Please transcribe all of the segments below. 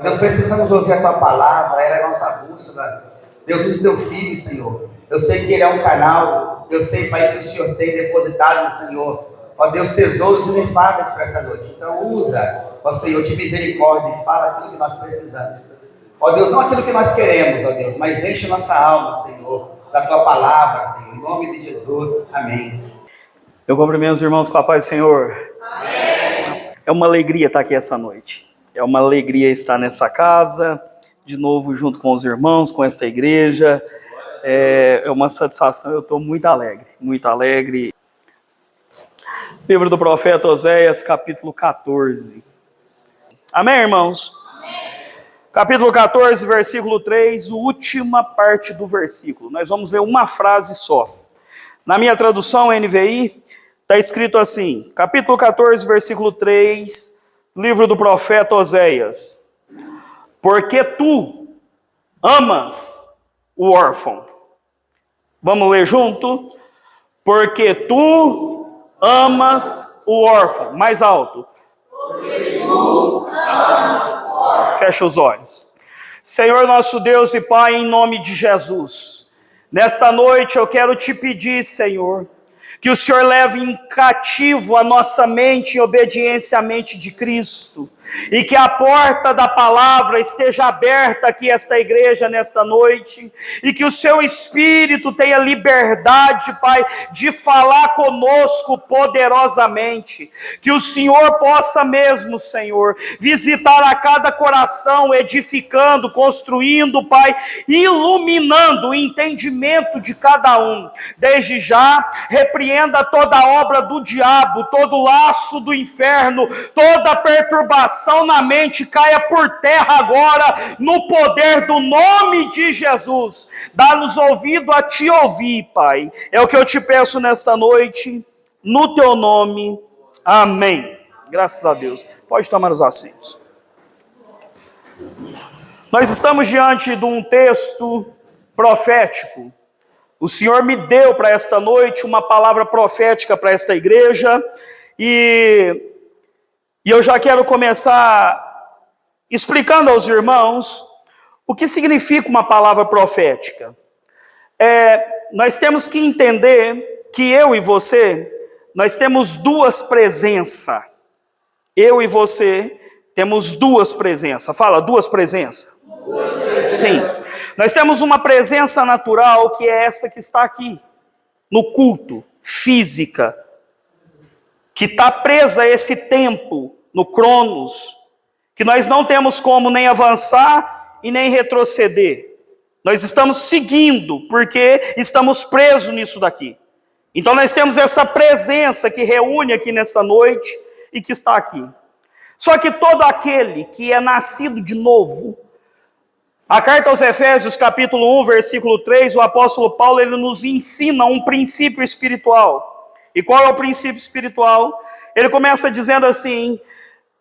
Nós precisamos ouvir a Tua palavra, ela é a nossa bússola. Deus, usa o Teu Filho, Senhor. Eu sei que Ele é um canal, eu sei, Pai, que o Senhor tem depositado no Senhor, ó Deus, tesouros inefáveis para essa noite. Então usa, ó Senhor, de misericórdia e fala aquilo que nós precisamos. Ó Deus, não aquilo que nós queremos, ó Deus, mas enche nossa alma, Senhor, da Tua palavra, Senhor, em nome de Jesus, amém. Eu cumprimento os irmãos com a paz do Senhor. Amém. É uma alegria estar aqui essa noite. É uma alegria estar nessa casa, de novo junto com os irmãos, com essa igreja. É uma satisfação, eu estou muito alegre, muito alegre. Livro do profeta Oséias, capítulo 14. Amém, irmãos? Amém. Capítulo 14, versículo 3, última parte do versículo. Nós vamos ler uma frase só. Na minha tradução, NVI, está escrito assim, capítulo 14, versículo 3, livro do profeta Oséias. Porque tu amas o órfão. Vamos ler junto? Porque tu amas o órfão. Mais alto. Porque tu amas o órfão. Fecha os olhos. Senhor nosso Deus e Pai, em nome de Jesus, nesta noite eu quero te pedir, Senhor, que o Senhor leve em cativo a nossa mente em obediência à mente de Cristo. E que a porta da palavra esteja aberta aqui esta igreja nesta noite. E que o seu Espírito tenha liberdade, Pai, de falar conosco poderosamente. Que o Senhor possa mesmo, Senhor, visitar a cada coração, edificando, construindo, Pai, iluminando o entendimento de cada um. Desde já, repreenda toda a obra do diabo, todo laço do inferno, toda perturbação na mente, caia por terra agora, no poder do nome de Jesus. Dá-nos ouvido a te ouvir, Pai. É o que eu te peço nesta noite, no teu nome. Amém. Graças a Deus. Pode tomar os assentos. Nós estamos diante de um texto profético. O Senhor me deu para esta noite uma palavra profética para esta igreja e eu já quero começar explicando aos irmãos o que significa uma palavra profética. Nós temos que entender que eu e você, nós temos duas presenças. Eu e você temos duas presenças. Fala, duas presenças. Sim. Nós temos uma presença natural que é essa que está aqui, no culto, física, que está presa a esse tempo, no Cronos, que nós não temos como nem avançar e nem retroceder. Nós estamos seguindo, porque estamos presos nisso daqui. Então nós temos essa presença que reúne aqui nessa noite e que está aqui. Só que todo aquele que é nascido de novo, a carta aos Efésios, capítulo 1, versículo 3, o apóstolo Paulo, ele nos ensina um princípio espiritual. E qual é o princípio espiritual? Ele começa dizendo assim: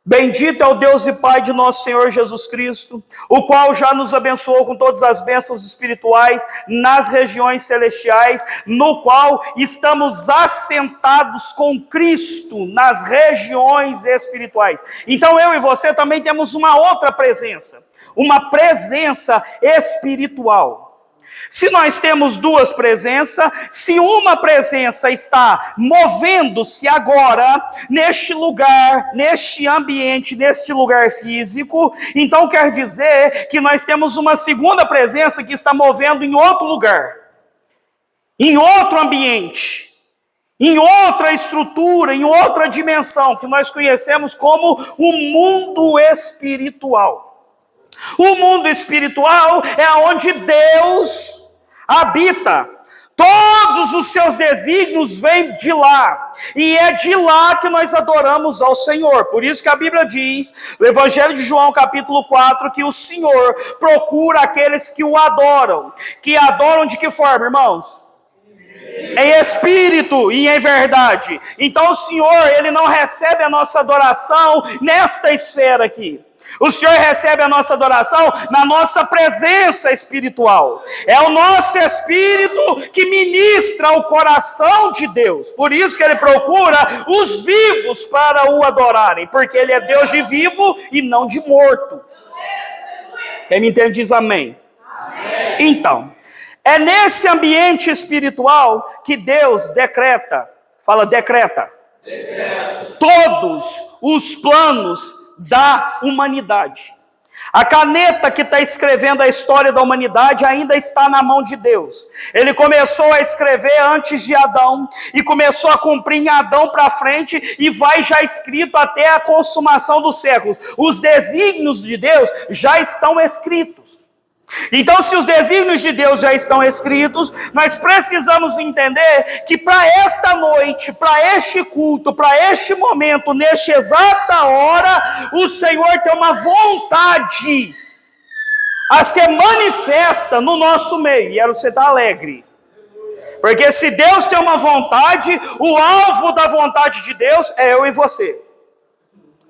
bendito é o Deus e Pai de nosso Senhor Jesus Cristo, o qual já nos abençoou com todas as bênçãos espirituais nas regiões celestiais, no qual estamos assentados com Cristo nas regiões espirituais. Então eu e você também temos uma outra presença, uma presença espiritual. Se nós temos duas presenças, se uma presença está movendo-se agora, neste lugar, neste ambiente, neste lugar físico, então quer dizer que nós temos uma segunda presença que está movendo em outro lugar, em outro ambiente, em outra estrutura, em outra dimensão, que nós conhecemos como o mundo espiritual. O mundo espiritual é onde Deus habita. Todos os seus desígnios vêm de lá. E é de lá que nós adoramos ao Senhor. Por isso que a Bíblia diz, no Evangelho de João, capítulo 4, que o Senhor procura aqueles que o adoram. Que adoram de que forma, irmãos? Em espírito e em verdade. Então o Senhor, Ele não recebe a nossa adoração nesta esfera aqui. O Senhor recebe a nossa adoração na nossa presença espiritual. É o nosso espírito que ministra o coração de Deus. Por isso que Ele procura os vivos para o adorarem. Porque Ele é Deus de vivo e não de morto. Quem me entende diz amém. Então, é nesse ambiente espiritual que Deus decreta, fala decreta, todos os planos da humanidade. A caneta que está escrevendo a história da humanidade ainda está na mão de Deus. Ele começou a escrever antes de Adão e começou a cumprir em Adão para frente e vai já escrito até a consumação dos séculos. Os desígnios de Deus já estão escritos. Então, se os desígnios de Deus já estão escritos, nós precisamos entender que para esta noite, para este culto, para este momento, nesta exata hora, o Senhor tem uma vontade a ser manifesta no nosso meio. E era você estar alegre. Porque se Deus tem uma vontade, o alvo da vontade de Deus é eu e você.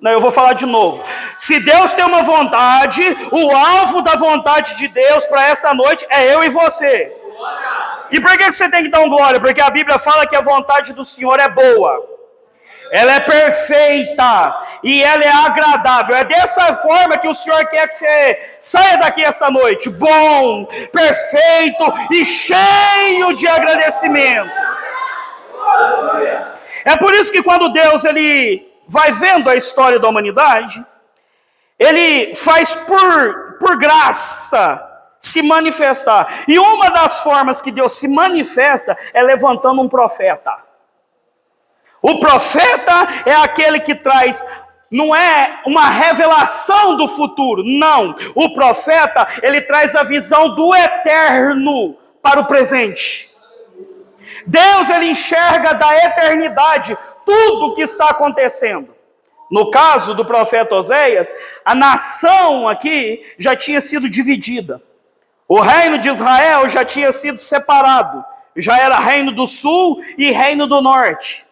Não, eu vou falar de novo. Se Deus tem uma vontade, o alvo da vontade de Deus para esta noite é eu e você. E por que você tem que dar um glória? Porque a Bíblia fala que a vontade do Senhor é boa. Ela é perfeita e ela é agradável. É dessa forma que o Senhor quer que você saia daqui essa noite. Bom, perfeito e cheio de agradecimento. É por isso que quando Deus vai vendo a história da humanidade, ele faz por graça se manifestar. E uma das formas que Deus se manifesta é levantando um profeta. O profeta é aquele que traz, não é uma revelação do futuro, não. O profeta, ele traz a visão do eterno para o presente. Deus, ele enxerga da eternidade tudo o que está acontecendo. No caso do profeta Oséias, a nação aqui já tinha sido dividida. O reino de Israel já tinha sido separado. Já era reino do sul e reino do norte.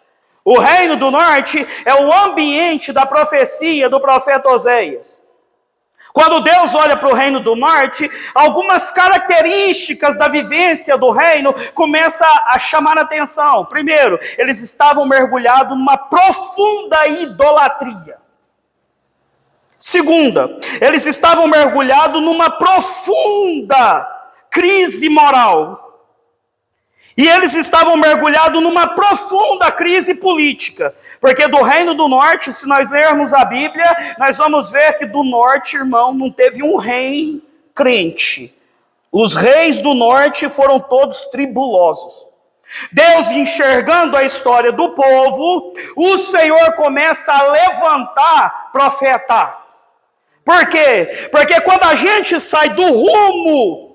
O reino do norte é o ambiente da profecia do profeta Oséias. Quando Deus olha para o reino do norte, algumas características da vivência do reino começam a chamar a atenção. Primeiro, eles estavam mergulhados numa profunda idolatria. Segunda, eles estavam mergulhados numa profunda crise moral. E eles estavam mergulhados numa profunda crise política. Porque do reino do norte, se nós lermos a Bíblia, nós vamos ver que do norte, irmão, não teve um rei crente. Os reis do norte foram todos tribulosos. Deus, enxergando a história do povo, o Senhor começa a levantar profeta. Por quê? Porque quando a gente sai do rumo,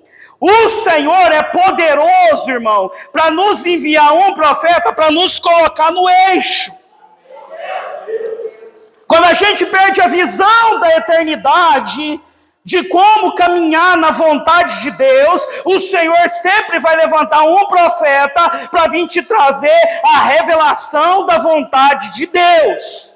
o Senhor é poderoso, irmão, para nos enviar um profeta, para nos colocar no eixo. Quando a gente perde a visão da eternidade, de como caminhar na vontade de Deus, o Senhor sempre vai levantar um profeta para vir te trazer a revelação da vontade de Deus.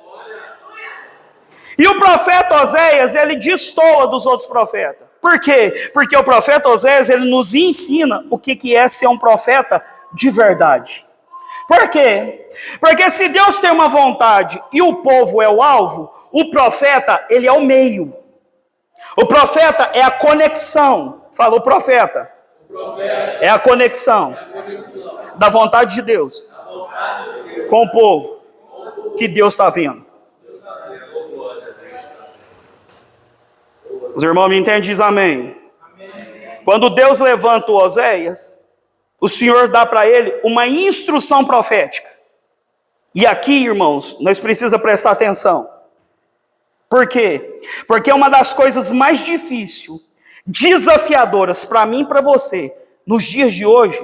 E o profeta Oséias, ele destoa dos outros profetas. Por quê? Porque o profeta Oséias, ele nos ensina o que é ser um profeta de verdade. Por quê? Porque se Deus tem uma vontade e o povo é o alvo, o profeta, ele é o meio. O profeta é a conexão. Fala, o profeta é a conexão da vontade de Deus com o povo que Deus está vendo. Os irmãos me entendem, diz amém. Quando Deus levanta o Oséias, o Senhor dá para ele uma instrução profética. E aqui, irmãos, nós precisamos prestar atenção. Por quê? Porque uma das coisas mais difíceis, desafiadoras para mim e para você, nos dias de hoje,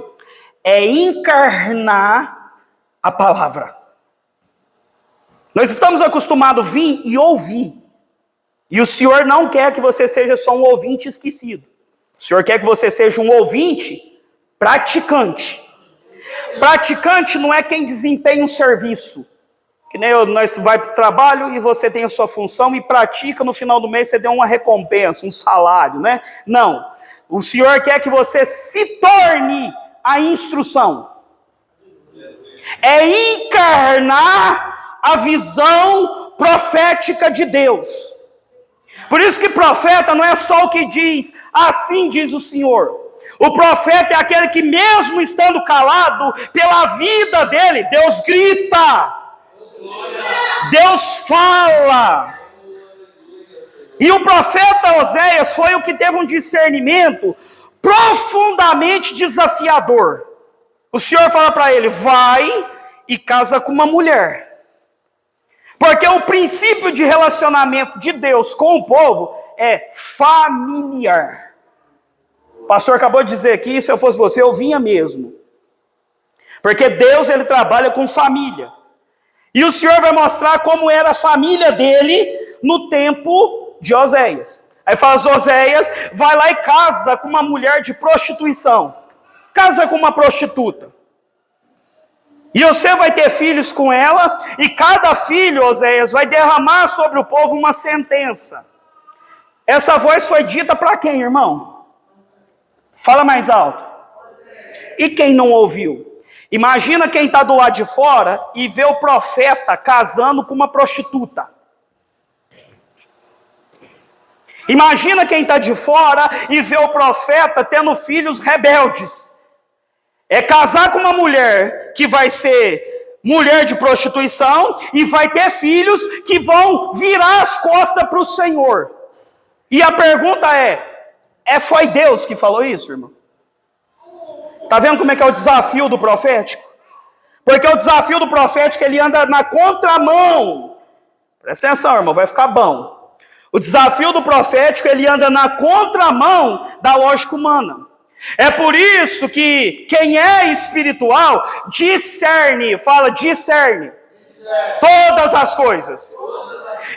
é encarnar a palavra. Nós estamos acostumados a vir e ouvir. E o Senhor não quer que você seja só um ouvinte esquecido. O Senhor quer que você seja um ouvinte praticante. Praticante não é quem desempenha um serviço. Que nem nós vai para o trabalho e você tem a sua função e pratica, no final do mês você deu uma recompensa, um salário, né? Não. O Senhor quer que você se torne a instrução. É encarnar a visão profética de Deus. Por isso que profeta não é só o que diz, assim diz o Senhor. O profeta é aquele que, mesmo estando calado, pela vida dele, Deus grita, Deus fala. E o profeta Oséias foi o que teve um discernimento profundamente desafiador. O Senhor fala para ele: vai e casa com uma mulher. Porque o princípio de relacionamento de Deus com o povo é familiar. O pastor acabou de dizer aqui, se eu fosse você, eu vinha mesmo. Porque Deus, ele trabalha com família. E o Senhor vai mostrar como era a família dele no tempo de Oséias. Aí fala: Oséias vai lá e casa com uma mulher de prostituição. Casa com uma prostituta. E você vai ter filhos com ela, e cada filho, Oséias, vai derramar sobre o povo uma sentença. Essa voz foi dita para quem, irmão? Fala mais alto. E quem não ouviu? Imagina quem está do lado de fora e vê o profeta casando com uma prostituta. Imagina quem está de fora e vê o profeta tendo filhos rebeldes. É casar com uma mulher que vai ser mulher de prostituição e vai ter filhos que vão virar as costas para o Senhor. E a pergunta foi Deus que falou isso, irmão? Está vendo como é que é o desafio do profético? Porque o desafio do profético, ele anda na contramão. Presta atenção, irmão, vai ficar bom. O desafio do profético, ele anda na contramão da lógica humana. É por isso que quem é espiritual discerne, fala discerne, todas as coisas.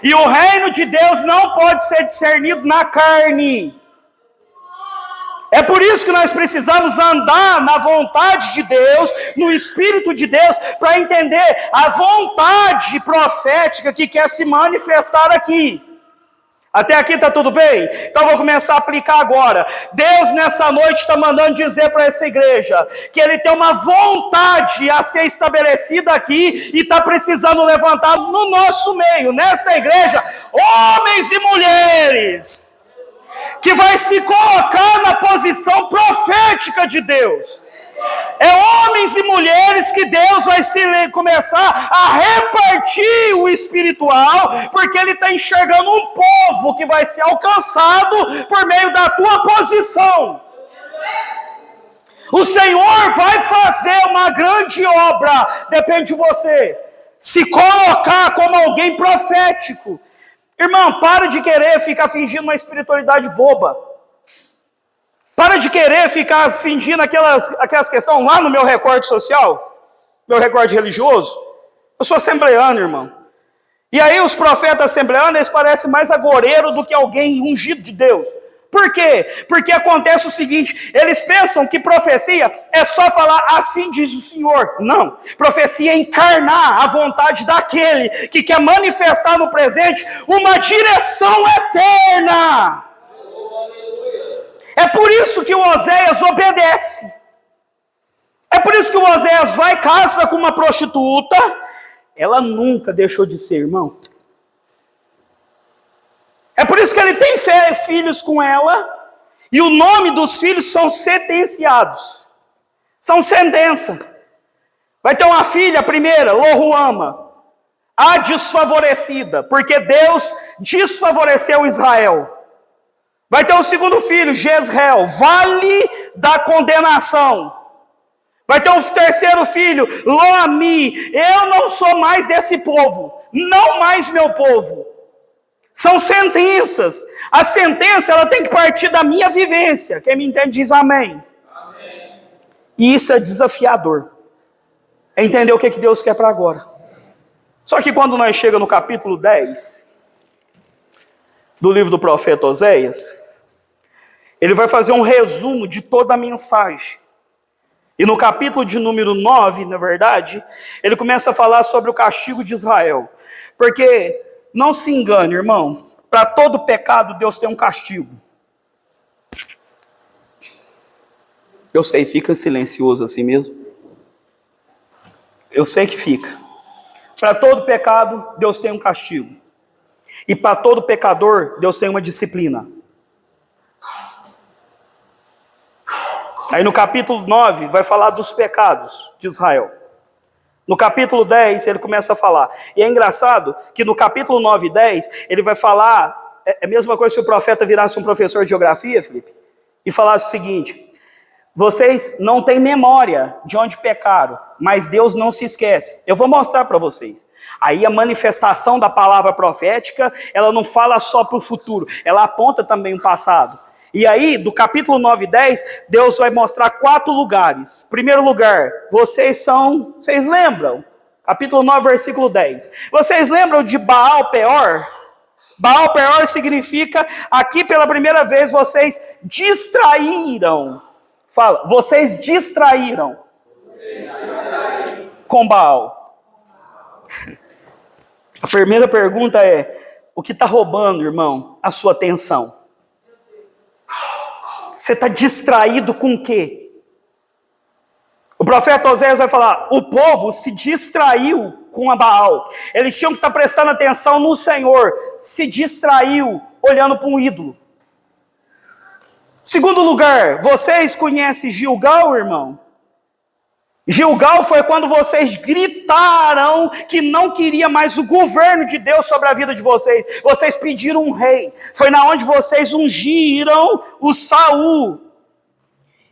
E o reino de Deus não pode ser discernido na carne. É por isso que nós precisamos andar na vontade de Deus, no Espírito de Deus, para entender a vontade profética que quer se manifestar aqui. Até aqui está tudo bem? Então vou começar a aplicar agora. Deus nessa noite está mandando dizer para essa igreja que Ele tem uma vontade a ser estabelecida aqui e está precisando levantar no nosso meio, nesta igreja, homens e mulheres que vai se colocar na posição profética de Deus. É homens e mulheres que Deus vai começar a repartir o espiritual, porque Ele está enxergando um povo que vai ser alcançado por meio da tua posição. O Senhor vai fazer uma grande obra, depende de você se colocar como alguém profético. Irmão, para de querer ficar fingindo uma espiritualidade boba. Para de querer ficar fingindo aquelas questões lá no meu recorte social, meu recorte religioso. Eu sou assembleano, irmão. E aí os profetas assembleanos, eles parecem mais agoureiro do que alguém ungido de Deus. Por quê? Porque acontece o seguinte: eles pensam que profecia é só falar assim diz o Senhor. Não, profecia é encarnar a vontade daquele que quer manifestar no presente uma direção eterna. É por isso que o Oséias obedece. É por isso que o Oséias vai e casa com uma prostituta. Ela nunca deixou de ser, irmão. É por isso que ele tem filhos com ela. E o nome dos filhos são sentenciados. São sentença. Vai ter uma filha, a primeira, Loruama, a desfavorecida, porque Deus desfavoreceu Israel. Vai ter o segundo filho, Jezreel, vale da condenação. Vai ter o terceiro filho, Loami, eu não sou mais desse povo, não mais meu povo. São sentenças. A sentença, ela tem que partir da minha vivência. Quem me entende diz amém. Amém. E isso é desafiador. É entender o que Deus quer para agora. Só que quando nós chegamos no capítulo 10... do livro do profeta Oséias, ele vai fazer um resumo de toda a mensagem. E no capítulo de número 9, na verdade, ele começa a falar sobre o castigo de Israel. Porque, não se engane, irmão, para todo pecado Deus tem um castigo. Eu sei, fica silencioso assim mesmo. Eu sei que fica. Para todo pecado Deus tem um castigo. E para todo pecador, Deus tem uma disciplina. Aí no capítulo 9 vai falar dos pecados de Israel. No capítulo 10 ele começa a falar. E é engraçado que no capítulo 9 e 10 ele vai falar, é a mesma coisa se o profeta virasse um professor de geografia, Felipe, e falasse o seguinte: vocês não têm memória de onde pecaram, mas Deus não se esquece. Eu vou mostrar para vocês. Aí a manifestação da palavra profética, ela não fala só para o futuro, ela aponta também o passado. E aí, do capítulo 9 e 10, Deus vai mostrar 4 lugares. Primeiro lugar, vocês lembram? Capítulo 9, versículo 10. Vocês lembram de Baal Peor? Baal Peor significa, aqui pela primeira vez, vocês distraíram. Fala, vocês distraíram com Baal. A primeira pergunta é, o que está roubando, irmão, a sua atenção? Você está distraído com o quê? O profeta Oséias vai falar, o povo se distraiu com a Baal. Eles tinham que estar prestando atenção no Senhor. Se distraiu olhando para um ídolo. Segundo lugar, vocês conhecem Gilgal, irmão? Gilgal foi quando vocês gritaram que não queria mais o governo de Deus sobre a vida de vocês. Vocês pediram um rei. Foi na onde vocês ungiram o Saul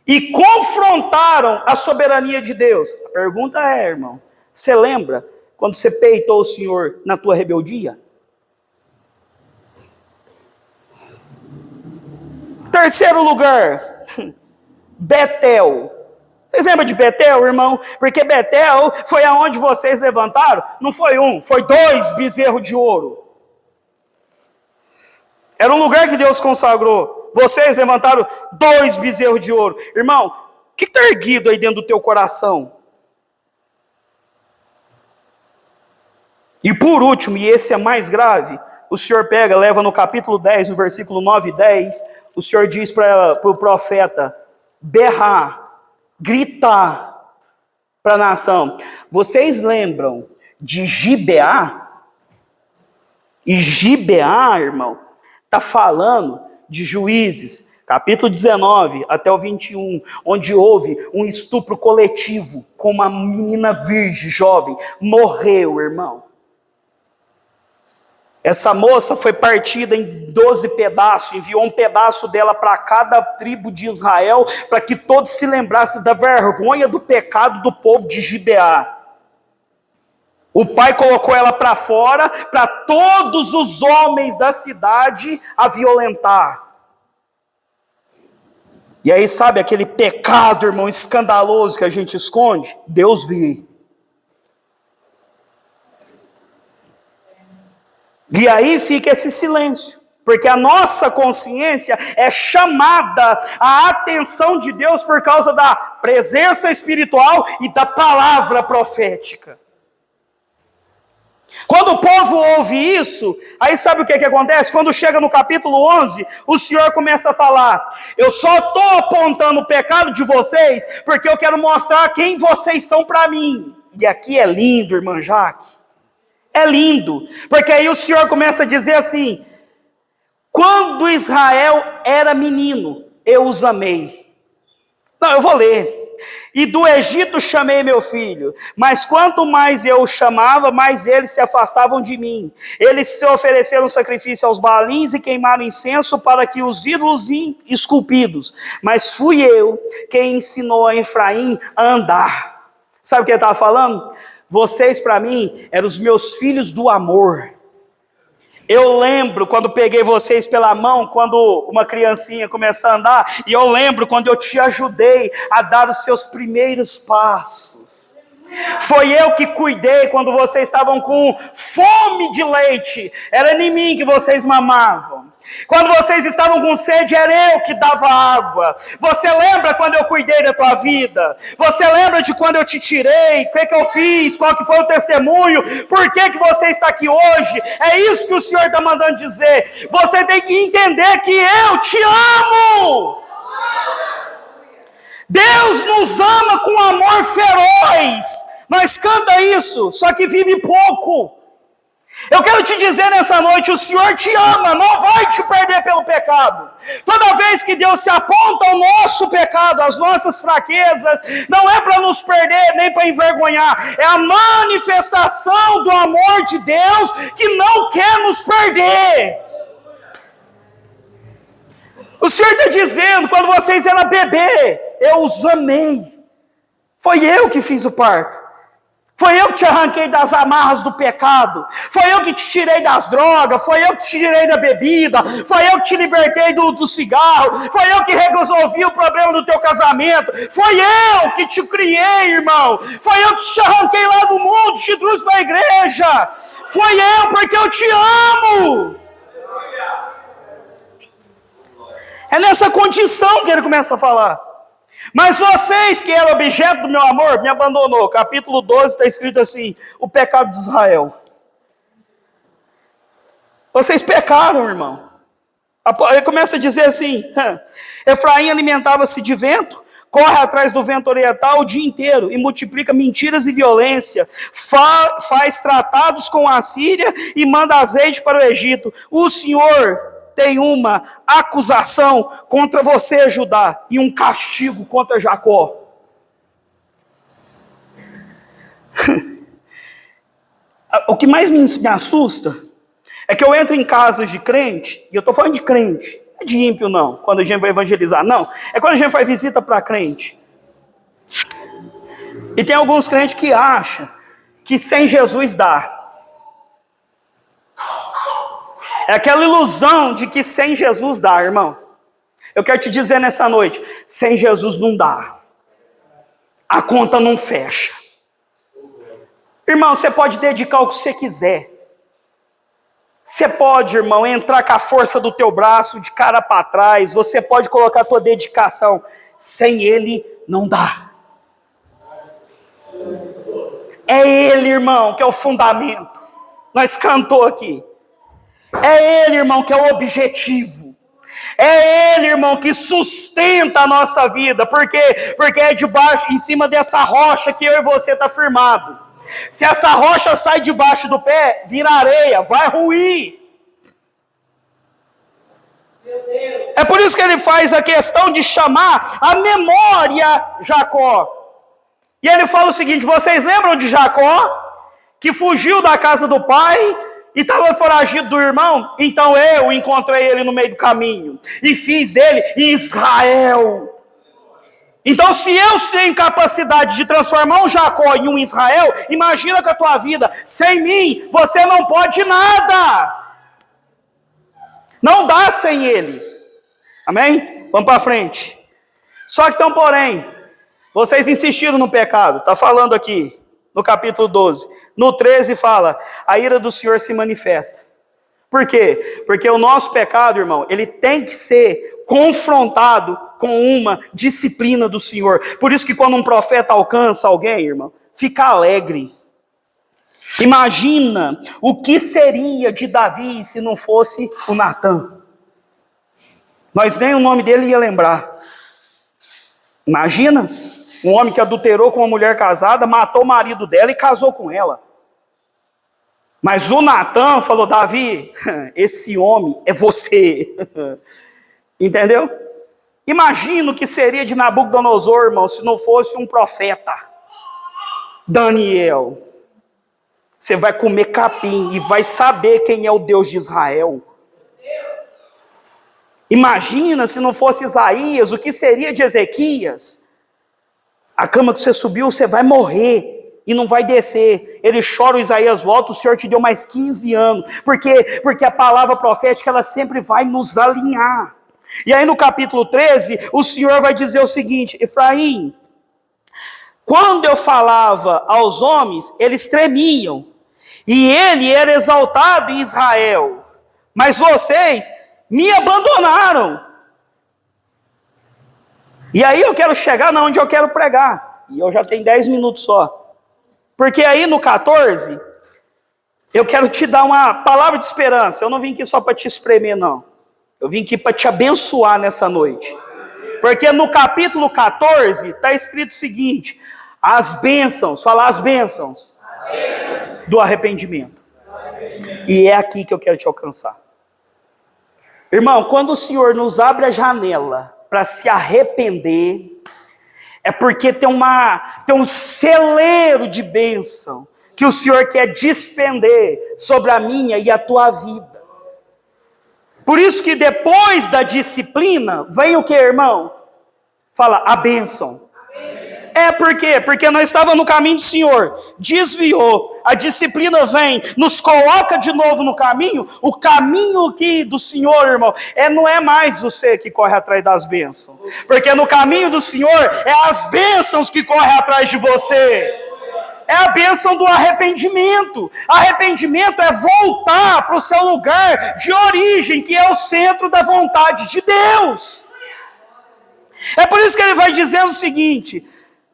e confrontaram a soberania de Deus. A pergunta é, irmão, você lembra quando você peitou o Senhor na tua rebeldia? Terceiro lugar, Betel. Vocês lembram de Betel, irmão? Porque Betel foi aonde vocês levantaram, não foi um, foi 2 bezerros de ouro. Era um lugar que Deus consagrou. Vocês levantaram 2 bezerros de ouro. Irmão, o que está erguido aí dentro do teu coração? E por último, e esse é mais grave, o Senhor pega, leva no capítulo 10, no versículo 9 e 10, o Senhor diz para o profeta berrar, gritar para a nação. Vocês lembram de Gibeá? E Gibeá, irmão, está falando de Juízes, capítulo 19 até o 21, onde houve um estupro coletivo com uma menina virgem, jovem, morreu, irmão. Essa moça foi partida em 12 pedaços, enviou um pedaço dela para cada tribo de Israel, para que todos se lembrassem da vergonha do pecado do povo de Gibeá. O pai colocou ela para fora, para todos os homens da cidade a violentar. E aí, sabe aquele pecado, irmão, escandaloso que a gente esconde? Deus vê. E aí fica esse silêncio, porque a nossa consciência é chamada à atenção de Deus por causa da presença espiritual e da palavra profética. Quando o povo ouve isso, aí sabe o que acontece? Quando chega no capítulo 11, o Senhor começa a falar, eu só estou apontando o pecado de vocês, porque eu quero mostrar quem vocês são para mim. E aqui é lindo, irmã Jaque. É lindo, porque aí o Senhor começa a dizer assim, quando Israel era menino, eu os amei. Não, eu vou ler. E do Egito chamei meu filho, mas quanto mais eu o chamava, mais eles se afastavam de mim. Eles se ofereceram sacrifício aos Baalins e queimaram incenso para que os ídolos esculpidos. Mas fui eu quem ensinou a Efraim a andar. Sabe o que ele estava falando? Vocês para mim eram os meus filhos do amor. Eu lembro quando peguei vocês pela mão, quando uma criancinha começou a andar, e eu lembro quando eu te ajudei a dar os seus primeiros passos. Foi eu que cuidei quando vocês estavam com fome de leite, era em mim que vocês mamavam. Quando vocês estavam com sede, era eu que dava água. Você lembra quando eu cuidei da tua vida? Você lembra de quando eu te tirei? O que eu fiz? Qual que foi o testemunho? Por que você está aqui hoje? É isso que o Senhor está mandando dizer. Você tem que entender que eu te amo. Deus nos ama com amor feroz. Nós canta isso, só que vive pouco. Eu quero te dizer nessa noite, o Senhor te ama, não vai te perder pelo pecado. Toda vez que Deus se aponta ao nosso pecado, às nossas fraquezas, não é para nos perder, nem para envergonhar, é a manifestação do amor de Deus que não quer nos perder. O Senhor está dizendo, quando vocês eram bebê, eu os amei. Foi eu que fiz o parto. Foi eu que te arranquei das amarras do pecado. Foi eu que te tirei das drogas. Foi eu que te tirei da bebida. Foi eu que te libertei do cigarro. Foi eu que resolvi o problema do teu casamento. Foi eu que te criei, irmão. Foi eu que te arranquei lá do mundo, te trouxe para a igreja. Foi eu, porque eu te amo. É nessa condição que ele começa a falar. Mas vocês que eram objeto do meu amor, me abandonou. Capítulo 12 está escrito assim, o pecado de Israel. Vocês pecaram, irmão. Ele começa a dizer assim, Efraim alimentava-se de vento, corre atrás do vento oriental o dia inteiro e multiplica mentiras e violência, faz tratados com a Síria e manda azeite para o Egito. O Senhor tem uma acusação contra você, Judá, e um castigo contra Jacó. O que mais me assusta é que eu entro em casas de crente, e eu estou falando de crente, não é de ímpio não, quando a gente vai evangelizar, não. É quando a gente faz visita para crente. E tem alguns crentes que acham que sem Jesus dá. É aquela ilusão de que sem Jesus dá, irmão. Eu quero te dizer nessa noite, sem Jesus não dá. A conta não fecha. Irmão, você pode dedicar o que você quiser. Você pode, irmão, entrar com a força do teu braço, de cara para trás. Você pode colocar a tua dedicação. Sem Ele, não dá. É Ele, irmão, que é o fundamento. Nós cantou aqui. É Ele, irmão, que é o objetivo. É Ele, irmão, que sustenta a nossa vida. Por quê? Porque é debaixo, em cima dessa rocha que eu e você está firmado. Se essa rocha sai debaixo do pé, vira areia, vai ruir. É por isso que ele faz a questão de chamar a memória Jacó. E ele fala o seguinte, vocês lembram de Jacó? Que fugiu da casa do pai e estava foragido do irmão? Então eu encontrei ele no meio do caminho e fiz dele Israel. Então se eu tenho capacidade de transformar um Jacó em um Israel, imagina com a tua vida, sem mim você não pode nada. Não dá sem ele. Amém? Vamos para frente. Só que então, porém, vocês insistiram no pecado. Está falando aqui no capítulo 12. No 13 fala, a ira do Senhor se manifesta. Por quê? Porque o nosso pecado, irmão, ele tem que ser confrontado com uma disciplina do Senhor. Por isso que quando um profeta alcança alguém, irmão, fica alegre. Imagina o que seria de Davi se não fosse o Natan. Nós nem o nome dele ia lembrar. Imagina um homem que adulterou com uma mulher casada, matou o marido dela e casou com ela. Mas o Natan falou, Davi, esse homem é você. Entendeu? Imagina o que seria de Nabucodonosor, irmão, se não fosse um profeta. Daniel. Você vai comer capim e vai saber quem é o Deus de Israel. Imagina se não fosse Isaías, o que seria de Ezequias? A cama que você subiu, você vai morrer e não vai descer. Ele chora, o Isaías volta, o Senhor te deu mais 15 anos. Por quê? Porque a palavra profética, ela sempre vai nos alinhar. E aí no capítulo 13, o Senhor vai dizer o seguinte, Efraim, quando eu falava aos homens, eles tremiam. E ele era exaltado em Israel. Mas vocês me abandonaram. E aí eu quero chegar na onde eu quero pregar. E eu já tenho 10 minutos só. Porque aí no 14, eu quero te dar uma palavra de esperança. Eu não vim aqui só para te espremer, não. Eu vim aqui para te abençoar nessa noite. Porque no capítulo 14 está escrito o seguinte, as bênçãos, fala as bênçãos do arrependimento. E é aqui que eu quero te alcançar. Irmão, quando o Senhor nos abre a janela para se arrepender, é porque tem um celeiro de bênção que o Senhor quer despender sobre a minha e a tua vida. Por isso que depois da disciplina, vem o que, irmão? Fala, a bênção. É por quê? Porque nós estávamos no caminho do Senhor, desviou, a disciplina vem, nos coloca de novo no caminho, o caminho aqui do Senhor, irmão, não é mais você que corre atrás das bênçãos, porque no caminho do Senhor, é as bênçãos que correm atrás de você. É a bênção do arrependimento. Arrependimento é voltar para o seu lugar de origem, que é o centro da vontade de Deus. É por isso que ele vai dizendo o seguinte: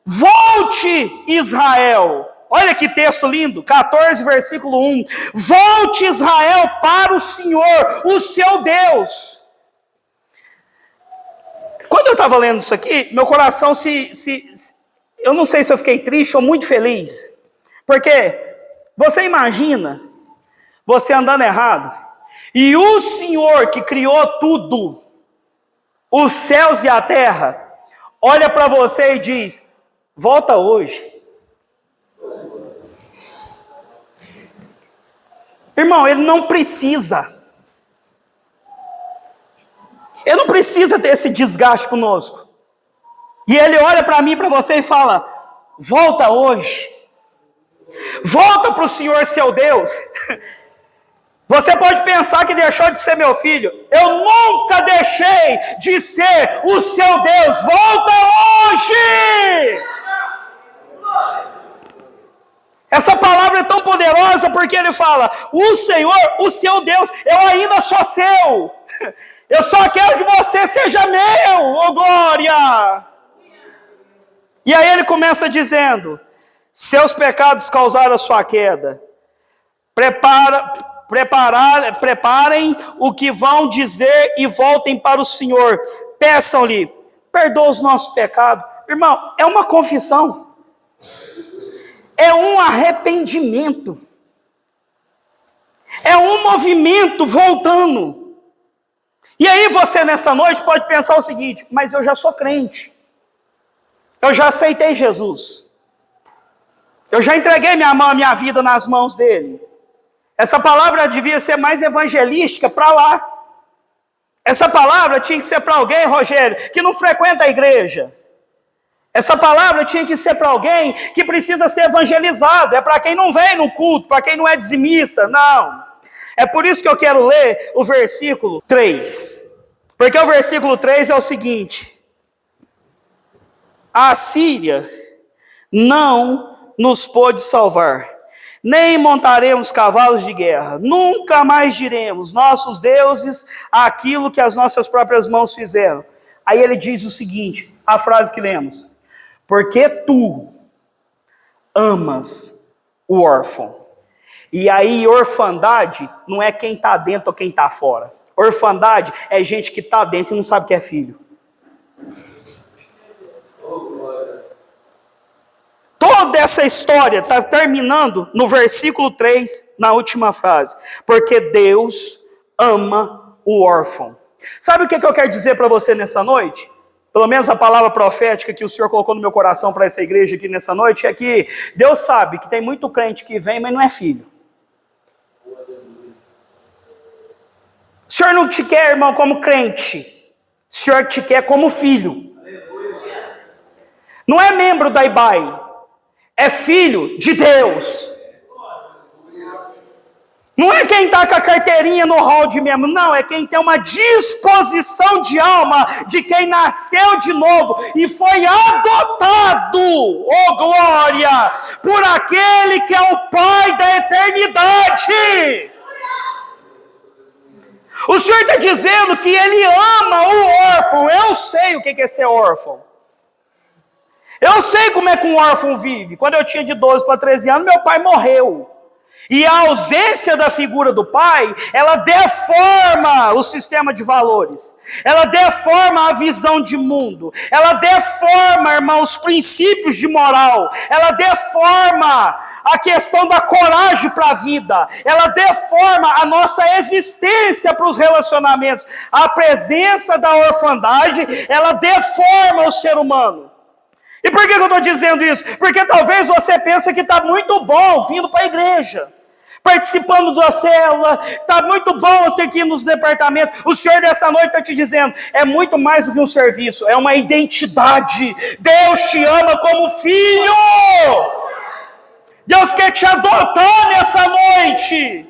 volte, Israel. Olha que texto lindo, 14, versículo 1. Volte, Israel, para o Senhor, o seu Deus. Quando eu estava lendo isso aqui, meu coração eu não sei se eu fiquei triste ou muito feliz. Porque você imagina você andando errado e o Senhor que criou tudo, os céus e a terra, olha para você e diz: volta hoje. Irmão, ele não precisa ter esse desgaste conosco. E ele olha para mim e para você e fala: volta hoje. Volta para o Senhor seu Deus. Você pode pensar que deixou de ser meu filho. Eu nunca deixei de ser o seu Deus. Volta hoje. Essa palavra é tão poderosa porque ele fala: o Senhor, o seu Deus, eu ainda sou seu. Eu só quero que você seja meu, ô glória. E aí ele começa dizendo: seus pecados causaram a sua queda. Preparem o que vão dizer e voltem para o Senhor. Peçam-lhe, perdoa os nossos pecados. Irmão, é uma confissão. É um arrependimento. É um movimento voltando. E aí você nessa noite pode pensar o seguinte: mas eu já sou crente. Eu já aceitei Jesus. Eu já entreguei minha vida nas mãos dele. Essa palavra devia ser mais evangelística para lá. Essa palavra tinha que ser para alguém, Rogério, que não frequenta a igreja. Essa palavra tinha que ser para alguém que precisa ser evangelizado. É para quem não vem no culto, para quem não é dizimista. Não. É por isso que eu quero ler o versículo 3. Porque o versículo 3 é o seguinte: a Síria não nos pôde salvar, nem montaremos cavalos de guerra, nunca mais diremos, nossos deuses, aquilo que as nossas próprias mãos fizeram. Aí ele diz o seguinte, a frase que lemos: porque tu amas o órfão. E aí orfandade não é quem está dentro ou quem está fora. Orfandade é gente que está dentro e não sabe que é filho. Toda essa história está terminando no versículo 3, na última frase. Porque Deus ama o órfão. Sabe o que eu quero dizer para você nessa noite? Pelo menos a palavra profética que o Senhor colocou no meu coração para essa igreja aqui nessa noite é que Deus sabe que tem muito crente que vem, mas não é filho. O Senhor não te quer, irmão, como crente. O Senhor te quer como filho. Não é membro da IBAI. É filho de Deus. Não é quem está com a carteirinha no hall de membro, não, é quem tem uma disposição de alma, de quem nasceu de novo e foi adotado, oh glória, por aquele que é o Pai da eternidade. O Senhor está dizendo que Ele ama o órfão. Eu sei o que é ser órfão. Eu sei como é que um órfão vive. Quando eu tinha de 12 para 13 anos, meu pai morreu. E a ausência da figura do pai, ela deforma o sistema de valores. Ela deforma a visão de mundo. Ela deforma, irmão, os princípios de moral. Ela deforma a questão da coragem para a vida. Ela deforma a nossa existência para os relacionamentos. A presença da orfandade, ela deforma o ser humano. E por que eu estou dizendo isso? Porque talvez você pense que está muito bom vindo para a igreja, participando da célula, está muito bom ter que ir nos departamentos. O Senhor dessa noite está te dizendo, é muito mais do que um serviço, é uma identidade. Deus te ama como filho. Deus quer te adotar nessa noite.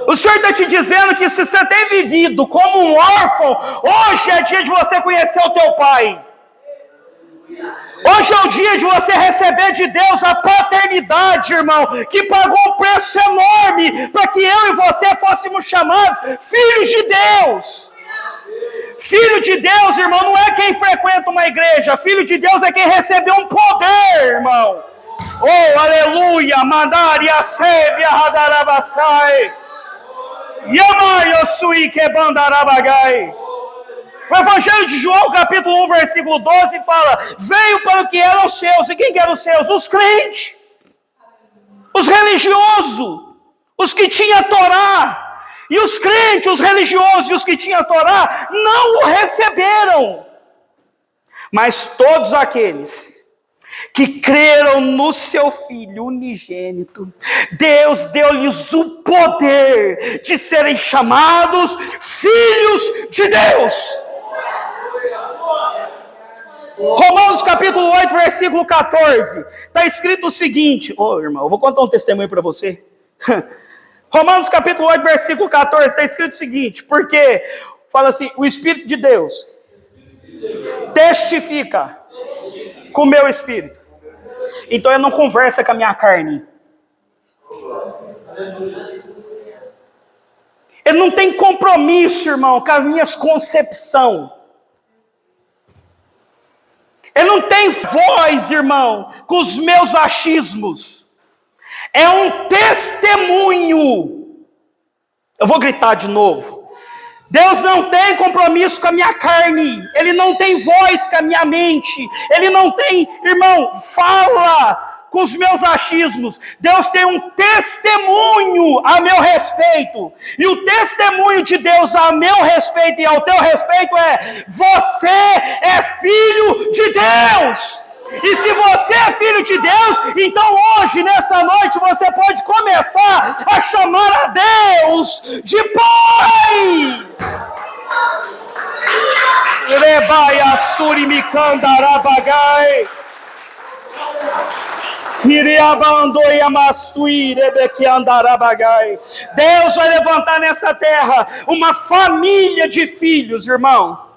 O Senhor está te dizendo que se você tem vivido como um órfão, hoje é dia de você conhecer o teu pai. Hoje é o dia de você receber de Deus a paternidade, irmão, que pagou um preço enorme para que eu e você fôssemos chamados filhos de Deus. Filho de Deus, irmão, não é quem frequenta uma igreja. Filho de Deus é quem recebeu um poder, irmão. Oh, aleluia! Mandaria sebia radarabassai. Yamayosui quebandarabagai. O Evangelho de João, capítulo 1, versículo 12, fala: veio para o que eram os seus. E quem que eram os seus? Os crentes, os religiosos, os que tinham Torá. E os crentes, os religiosos e os que tinham Torá não o receberam. Mas todos aqueles que creram no seu Filho unigênito, Deus deu-lhes o poder de serem chamados filhos de Deus. Romanos capítulo 8, versículo 14, está escrito o seguinte, irmão, eu vou contar um testemunho para você. Romanos capítulo 8, versículo 14, está escrito o seguinte, porque, fala assim, o Espírito de Deus testifica com o meu espírito. Então ele não conversa com a minha carne. Ele não tem compromisso, irmão, com as minhas concepções. Ele não tem voz, irmão, com os meus achismos. É um testemunho. Eu vou gritar de novo. Deus não tem compromisso com a minha carne. Ele não tem voz com a minha mente. Ele não tem, irmão, fala com os meus achismos. Deus tem um testemunho a meu respeito. E o testemunho de Deus a meu respeito e ao teu respeito é: você é filho de Deus. E se você é filho de Deus, então hoje, nessa noite, você pode começar a chamar a Deus de Pai. Rebaia surimicandarabagai. Deus vai levantar nessa terra uma família de filhos, irmão.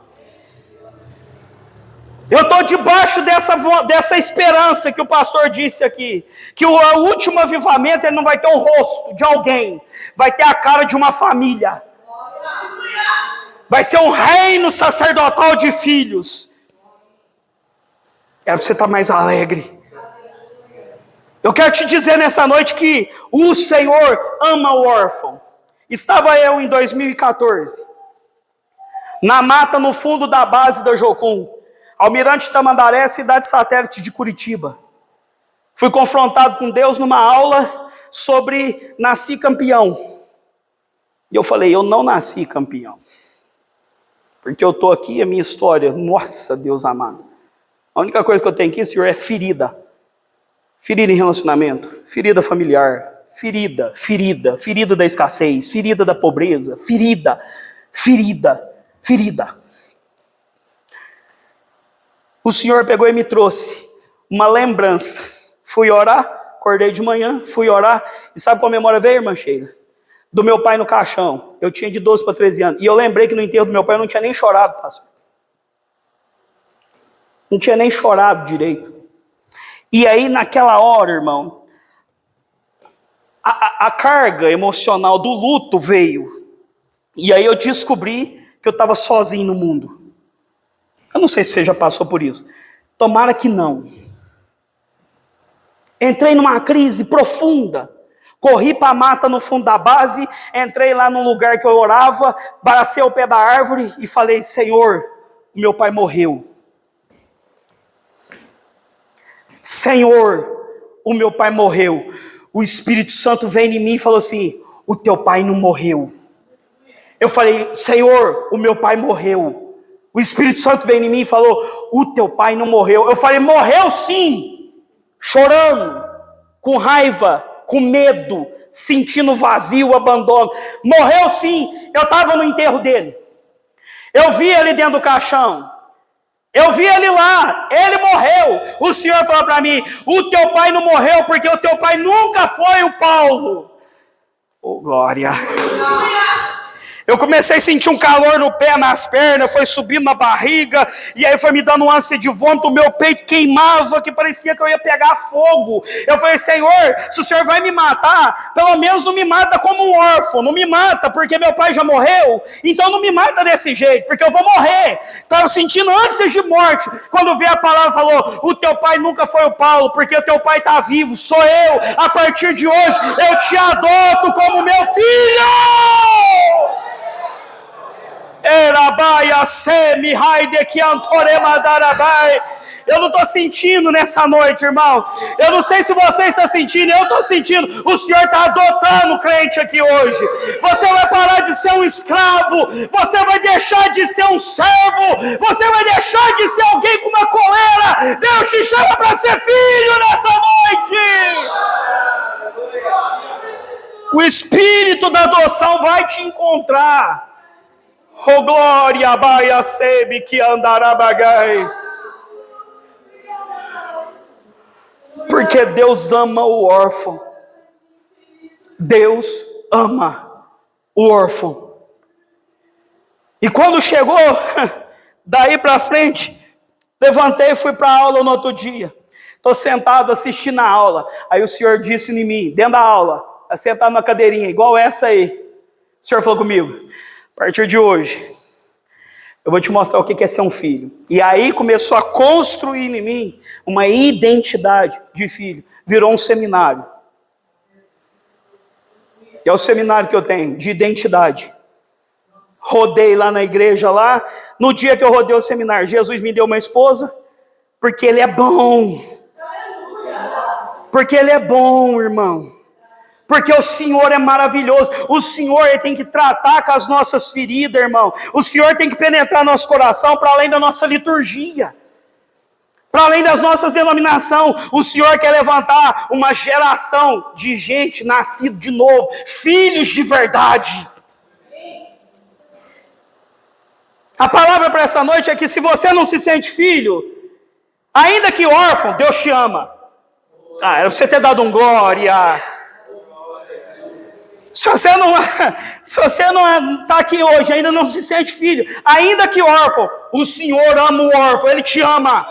Eu estou debaixo dessa esperança que o pastor disse aqui, que o último avivamento ele não vai ter o rosto de alguém, vai ter a cara de uma família. Vai ser um reino sacerdotal de filhos. Quero que você estar mais alegre. Eu quero te dizer nessa noite que o Senhor ama o órfão. Estava eu em 2014, na mata no fundo da base da Jocum, Almirante Tamandaré, cidade satélite de Curitiba. Fui confrontado com Deus numa aula sobre nasci campeão. E eu falei, eu não nasci campeão. Porque eu estou aqui, a minha história, nossa Deus amado. A única coisa que eu tenho aqui, Senhor, é ferida. Ferida em relacionamento, ferida familiar, ferida da escassez, ferida da pobreza, ferida. O Senhor pegou e me trouxe uma lembrança. Fui orar, acordei de manhã, fui orar, e sabe qual a memória veio, irmã Sheila? Do meu pai no caixão. Eu tinha de 12 para 13 anos, e eu lembrei que no enterro do meu pai eu não tinha nem chorado, pastor. Não tinha nem chorado direito. E aí, naquela hora, irmão, a carga emocional do luto veio. E aí eu descobri que eu estava sozinho no mundo. Eu não sei se você já passou por isso. Tomara que não. Entrei numa crise profunda. Corri para a mata no fundo da base, entrei lá num lugar que eu orava, abracei o pé da árvore e falei: Senhor, o meu pai morreu. Senhor, o meu pai morreu. O Espírito Santo veio em mim e falou assim: o teu pai não morreu. Eu falei: Senhor, o meu pai morreu. O Espírito Santo veio em mim e falou: o teu pai não morreu. Eu falei: morreu sim. Chorando, com raiva, com medo, sentindo vazio, abandono. Morreu sim. Eu estava no enterro dele. Eu vi ele dentro do caixão. Eu vi ele lá, ele morreu. O Senhor falou para mim: o teu pai não morreu porque o teu pai nunca foi o Paulo. Oh, glória. Eu comecei a sentir um calor no pé, nas pernas, foi subindo na barriga, e aí foi me dando um ânsia de vômito, o meu peito queimava, que parecia que eu ia pegar fogo. Eu falei: Senhor, se o Senhor vai me matar, pelo menos não me mata como um órfão, não me mata porque meu pai já morreu, então não me mata desse jeito, porque eu vou morrer. Estava sentindo ânsias de morte, quando veio a palavra falou: o teu pai nunca foi o Paulo, porque o teu pai está vivo, sou eu, a partir de hoje eu te adoto como meu filho. Eu não estou sentindo nessa noite, irmão. Eu não sei se você está sentindo, eu estou sentindo. O Senhor está adotando o crente aqui hoje. Você vai parar de ser um escravo, você vai deixar de ser um servo, você vai deixar de ser alguém com uma coleira. Deus te chama para ser filho nessa noite. O Espírito da adoção vai te encontrar. Oh, glória, baia sebe que andará bagai. Porque Deus ama o órfão. Deus ama o órfão. E quando chegou, daí para frente, levantei e fui para a aula no outro dia. Estou sentado assistindo a aula. Aí o Senhor disse em mim, dentro da aula, sentado numa cadeirinha, igual essa aí. O Senhor falou comigo: a partir de hoje, eu vou te mostrar o que é ser um filho. E aí começou a construir em mim uma identidade de filho. Virou um seminário. E é o seminário que eu tenho, de identidade. Rodei lá na igreja, lá. No dia que eu rodei o seminário, Jesus me deu uma esposa, porque Ele é bom. Porque Ele é bom, irmão. Porque o Senhor é maravilhoso. O Senhor tem que tratar com as nossas feridas, irmão. O Senhor tem que penetrar nosso coração para além da nossa liturgia, para além das nossas denominações. O Senhor quer levantar uma geração de gente nascida de novo, filhos de verdade. A palavra para essa noite é que se você não se sente filho, ainda que órfão, Deus te ama. Era você ter dado um glória. Se você não está aqui hoje, ainda não se sente filho, ainda que órfão, o Senhor ama o órfão, Ele te ama.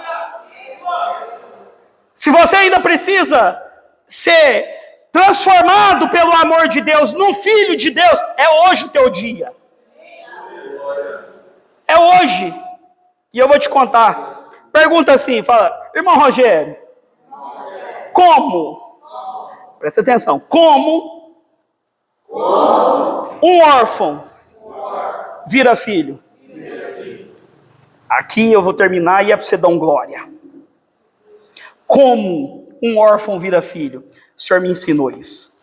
Se você ainda precisa ser transformado pelo amor de Deus, num filho de Deus, é hoje o teu dia. É hoje. E eu vou te contar. Pergunta assim, fala: irmão Rogério, como? Presta atenção. Como um órfão vira filho? Aqui eu vou terminar e é para você dar um glória. Como um órfão vira filho? O Senhor me ensinou isso.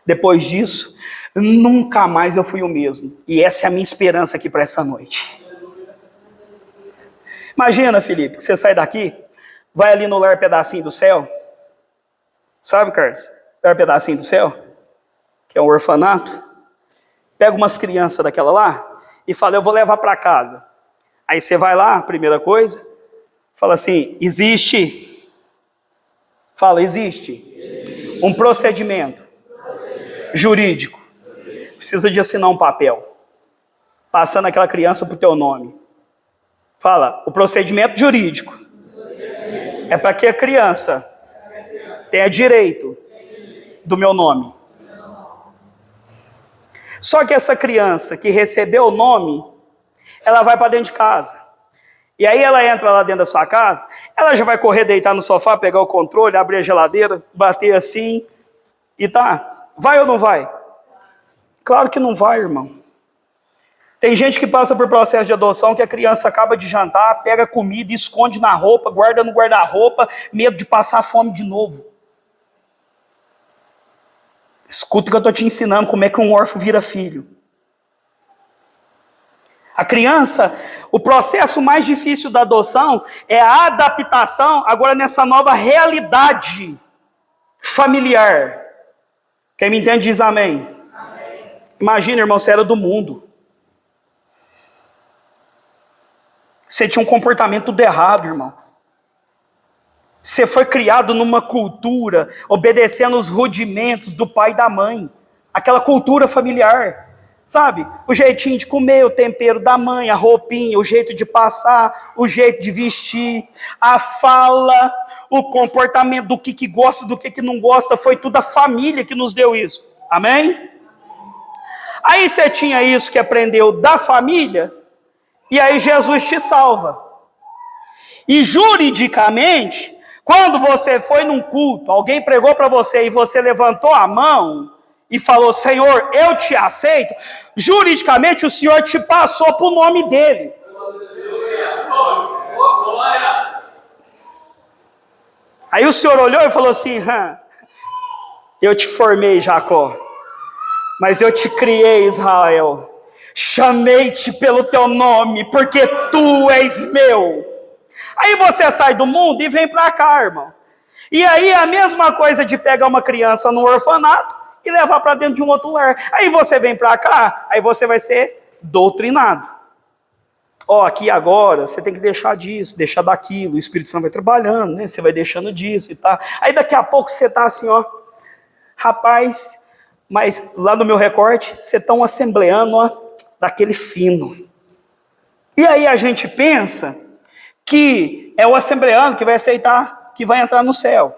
Depois disso, nunca mais eu fui o mesmo. E essa é a minha esperança aqui para essa noite. Imagina, Felipe, que você sai daqui, vai ali no Lar Pedacinho do Céu. Sabe, Carlos? Lar Pedacinho do Céu, que é um orfanato. Pega umas crianças daquela lá e fala: eu vou levar para casa. Aí você vai lá, primeira coisa, fala assim: existe um procedimento jurídico. Precisa de assinar um papel, passando aquela criança para o teu nome. Fala: o procedimento jurídico é para que a criança tenha direito do meu nome. Só que essa criança que recebeu o nome, ela vai para dentro de casa. E aí ela entra lá dentro da sua casa, ela já vai correr, deitar no sofá, pegar o controle, abrir a geladeira, bater assim, e tá. Vai ou não vai? Claro que não vai, irmão. Tem gente que passa por processo de adoção que a criança acaba de jantar, pega comida, esconde na roupa, guarda no guarda-roupa, medo de passar fome de novo. Escuta que eu estou te ensinando como é que um órfão vira filho. A criança, o processo mais difícil da adoção é a adaptação agora nessa nova realidade familiar. Quem me entende diz amém. Amém. Imagina, irmão, você era do mundo. Você tinha um comportamento tudo errado, irmão. Você foi criado numa cultura, obedecendo os rudimentos do pai e da mãe. Aquela cultura familiar. Sabe? O jeitinho de comer, o tempero da mãe, a roupinha, o jeito de passar, o jeito de vestir, a fala, o comportamento do que gosta, do que não gosta. Foi tudo a família que nos deu isso. Amém? Aí você tinha isso que aprendeu da família, e aí Jesus te salva. E juridicamente, quando você foi num culto, alguém pregou para você e você levantou a mão e falou, Senhor, eu te aceito, juridicamente o Senhor te passou para o nome dele. Aí o Senhor olhou e falou assim, eu te formei, Jacó, mas eu te criei, Israel. Chamei-te pelo teu nome, porque tu és meu. Aí você sai do mundo e vem para cá, irmão. E aí a mesma coisa de pegar uma criança no orfanato e levar para dentro de um outro lar. Aí você vem para cá, aí você vai ser doutrinado. Aqui agora, você tem que deixar disso, deixar daquilo, o Espírito Santo vai trabalhando, né? Você vai deixando disso e tal. Aí daqui a pouco você tá assim, rapaz, mas lá no meu recorte, você tá um assembleano, daquele fino. E aí a gente pensa que é o assembleano que vai aceitar, que vai entrar no céu.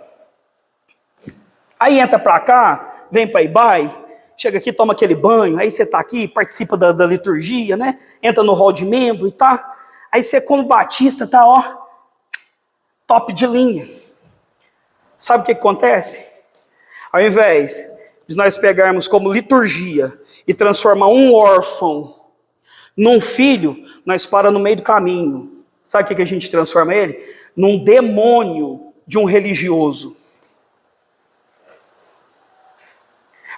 Aí entra para cá, vem para Ibai, chega aqui, toma aquele banho, aí você está aqui, participa da liturgia, né? Entra no hall de membro e tá. Aí você, como batista, tá, top de linha. Sabe o que acontece? Ao invés de nós pegarmos como liturgia e transformar um órfão num filho, nós para no meio do caminho. Sabe o que a gente transforma ele? Num demônio de um religioso.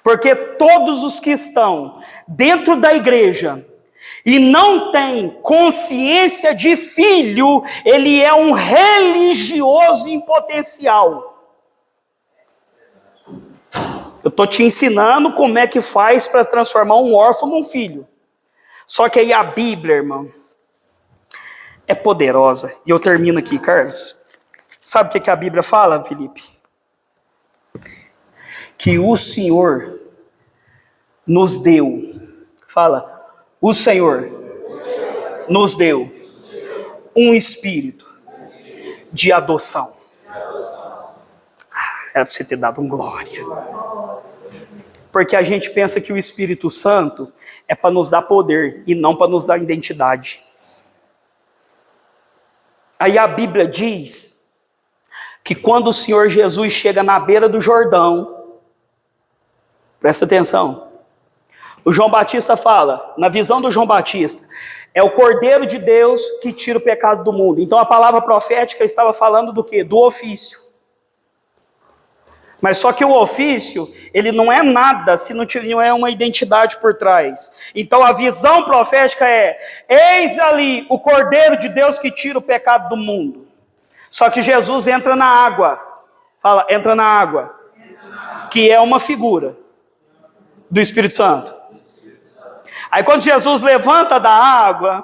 Porque todos os que estão dentro da igreja e não têm consciência de filho, ele é um religioso em potencial. Eu estou te ensinando como é que faz para transformar um órfão num filho. Só que aí a Bíblia, irmão, é poderosa. E eu termino aqui, Carlos. Sabe o que a Bíblia fala, Felipe? Que o Senhor nos deu. Fala, o Senhor nos deu um espírito de adoção. Era para você ter dado glória. Porque a gente pensa que o Espírito Santo é para nos dar poder e não para nos dar identidade. Aí a Bíblia diz que quando o Senhor Jesus chega na beira do Jordão, presta atenção, o João Batista fala, na visão do João Batista, é o Cordeiro de Deus que tira o pecado do mundo. Então a palavra profética estava falando do quê? Do ofício. Mas só que o ofício, ele não é nada se não tiver uma identidade por trás. Então a visão profética é, eis ali o Cordeiro de Deus que tira o pecado do mundo. Só que Jesus entra na água. Fala, entra na água. Que é uma figura do Espírito Santo. Aí quando Jesus levanta da água,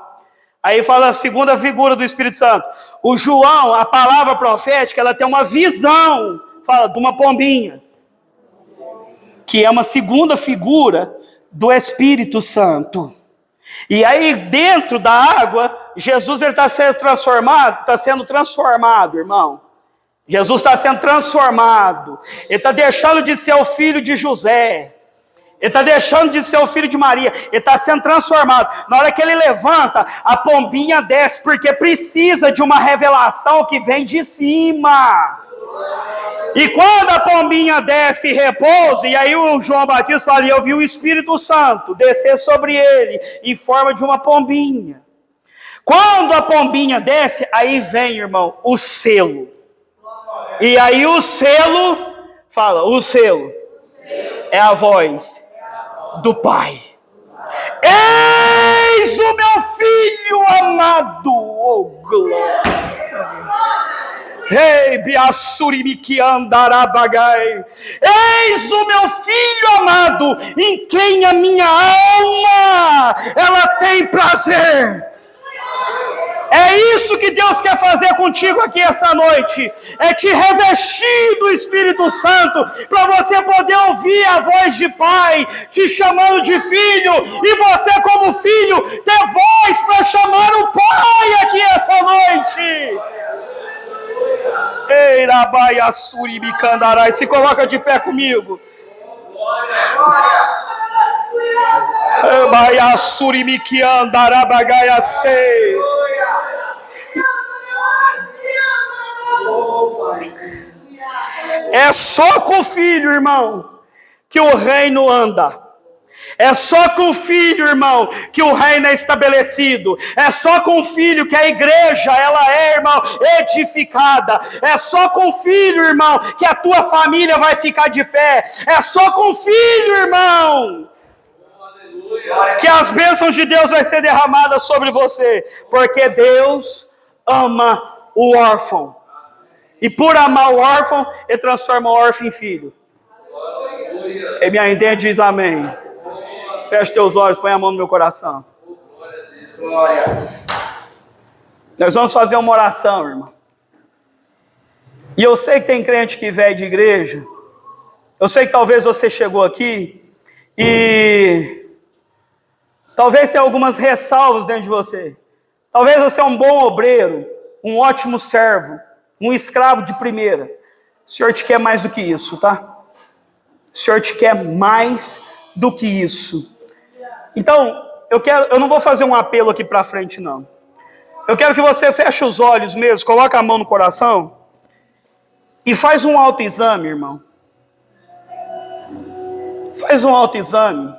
aí fala a segunda figura do Espírito Santo. O João, a palavra profética, ela tem uma visão, fala de uma pombinha, que é uma segunda figura do Espírito Santo. E aí dentro da água, Jesus está sendo transformado, irmão. Jesus está sendo transformado. Ele está deixando de ser o filho de José. Ele está deixando de ser o filho de Maria. Ele está sendo transformado. Na hora que ele levanta, a pombinha desce, porque precisa de uma revelação que vem de cima. E quando a pombinha desce e repousa, e aí o João Batista fala, eu vi o Espírito Santo descer sobre ele, em forma de uma pombinha. Quando a pombinha desce, aí vem, irmão, o selo. E aí o selo, fala, o selo é a voz do Pai. Eis o meu filho amado, oh glória. Ei, biassurimiki andarabagai. Eis o meu filho amado, em quem a minha alma ela tem prazer. É isso que Deus quer fazer contigo aqui essa noite. É te revestir do Espírito Santo, para você poder ouvir a voz de Pai, te chamando de filho, e você como filho, ter voz para chamar o Pai aqui essa noite. Ei, Rabaia Suribicandarai, se coloca de pé comigo. Rabaia Surimikiandarabagaia sei. É só com o filho, irmão, que o reino anda. É só com o filho, irmão, que o reino é estabelecido. É só com o filho que a igreja, ela é, irmão, edificada. É só com o filho, irmão, que a tua família vai ficar de pé. É só com o filho, irmão, que as bênçãos de Deus vai ser derramadas sobre você. Porque Deus ama o órfão. E por amar o órfão, ele transforma o órfão em filho. Quem me entende diz amém. Fecha teus olhos, põe a mão no meu coração. Glória. Nós vamos fazer uma oração, irmão. E eu sei que tem crente que veio de igreja. Eu sei que talvez você chegou aqui e talvez tenha algumas ressalvas dentro de você. Talvez você é um bom obreiro, um ótimo servo, um escravo de primeira. O Senhor te quer mais do que isso, tá? O Senhor te quer mais do que isso. Então, eu não vou fazer um apelo aqui para frente, não. Eu quero que você feche os olhos mesmo, coloque a mão no coração e faz um autoexame, irmão. Faz um autoexame.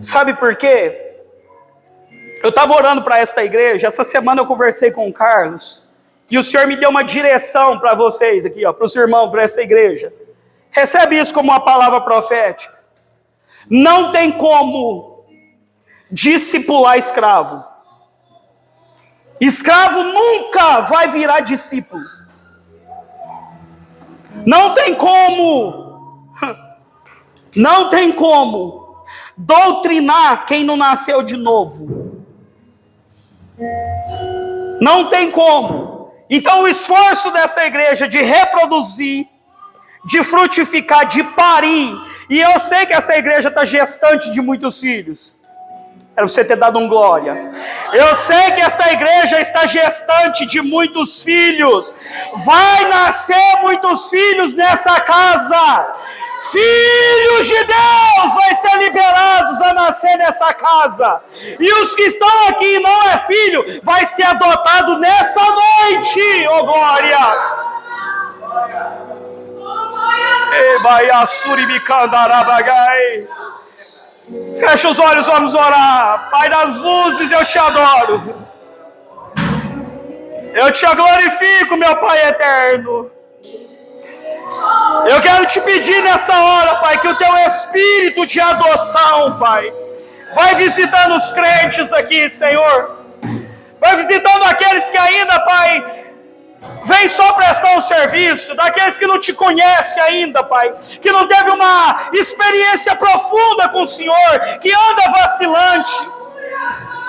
Sabe por quê? Eu estava orando para esta igreja, essa semana eu conversei com o Carlos, e o Senhor me deu uma direção para vocês aqui, para os irmãos, para essa igreja. Recebe isso como uma palavra profética. Não tem como discipular escravo. Escravo nunca vai virar discípulo. Não tem como doutrinar quem não nasceu de novo. Não tem como. Então o esforço dessa igreja de reproduzir, de frutificar, de parir, e eu sei que essa igreja está gestante de muitos filhos. Era você ter dado um glória. Eu sei que esta igreja está gestante de muitos filhos. Vai nascer muitos filhos nessa casa. Filhos de Deus vai ser liberados a nascer nessa casa. E os que estão aqui e não é filho, vai ser adotado nessa noite, oh glória. Fecha os olhos, vamos orar. Pai das luzes, eu te adoro. Eu te glorifico, meu Pai eterno. Eu quero te pedir nessa hora, Pai, que o teu espírito de adoção, Pai, vai visitando os crentes aqui, Senhor. Vai visitando aqueles que ainda, Pai, vem só prestar um serviço, daqueles que não te conhecem ainda, Pai, que não teve uma experiência profunda com o Senhor, que anda vacilante,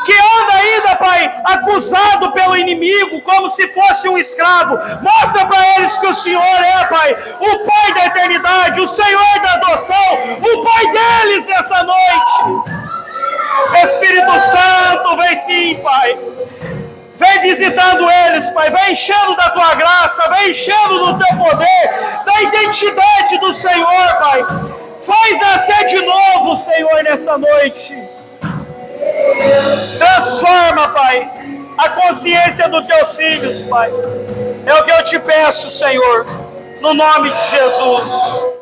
que anda ainda, Pai, acusado pelo inimigo, como se fosse um escravo. Mostra para eles que o Senhor é, Pai, o Pai da eternidade, o Senhor da adoção, o Pai deles nessa noite. Espírito Santo, vem sim, Pai. Vem visitando eles, Pai. Vem enchendo da tua graça. Vem enchendo do teu poder, da identidade do Senhor, Pai. Faz nascer de novo, Senhor, nessa noite. Transforma, Pai, a consciência dos teus filhos, Pai. É o que eu te peço, Senhor, no nome de Jesus.